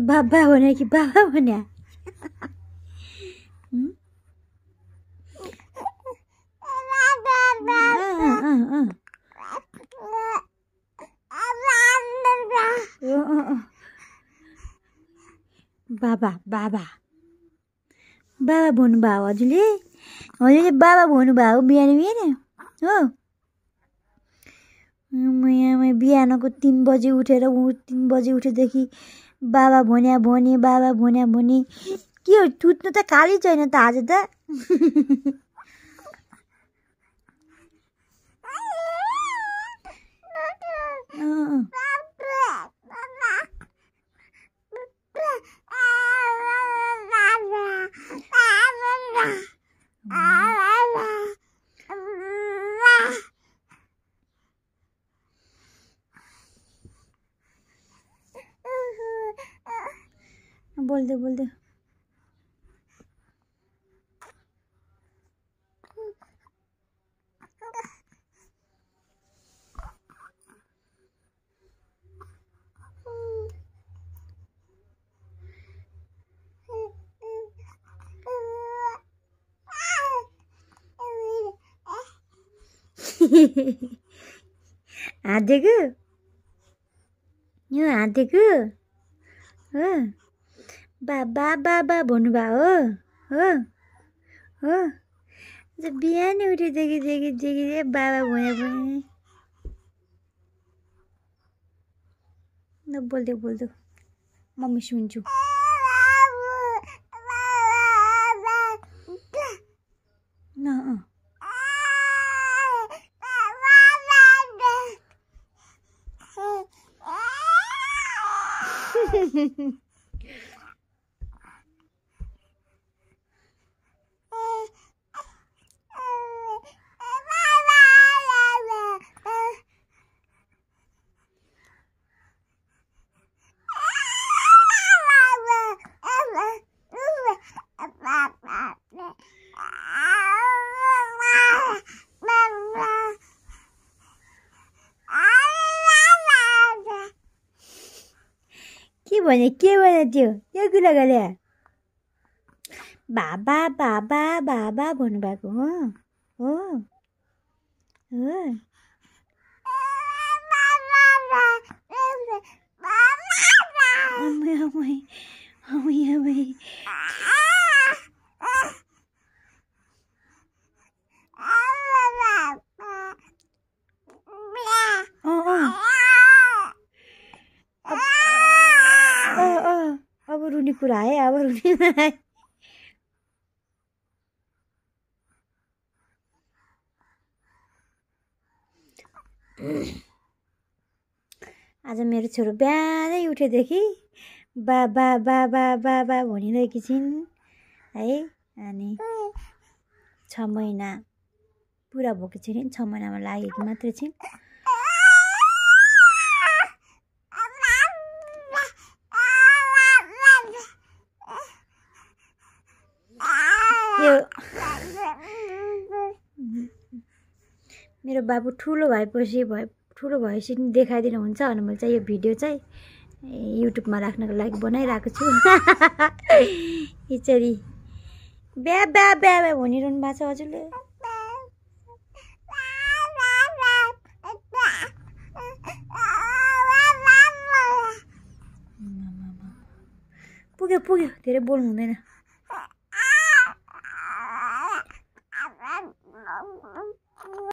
बाबा भने कि बाबा भने बाबा बाबा बाबा भन्नुभयो हजुरले बाबा भन्नुभयो बिहान बिहान हो। म बिहानको 3 बजे उठेर 3 बजे उठेदेखि बाबा भन्या भने बाबा भन्या भने के हो सुत्नु त खाली छैन त आज त बोल्दै बोल्दै हाँदेको यो हाँदेको हो बाबा बाबा भन्नुभयो हो हो बिहान उठेदेखि बाबा भन्यो भने न बोल्दै बोल्दै मम्मी सुन्छु न के भने त्यो कुरा गरे बाबा बाबा बाबा भन्नुभएको हो हो हो अब रुने कुरा है अब रुने आज मेरो छोरो बिहानै उठेदेखि बाबा बाबा बाबा भनिरहेकी छिन् है। अनि 6 महिना पुरा भएको छैन 6 महिनामा लागेको मात्रै छिन्। मेरो बाबु ठुलो भएपछि देखाइदिनु हुन्छ अनि मैले चाहिँ यो भिडियो चाहिँ युट्युबमा राख्नको लागि बनाइरहेको छु। यसरी ब्या ब्या ब्या ब्या भनिरहनु भएको छ हजुरले। पुग्यो धेरै बोल्नु हुँदैन।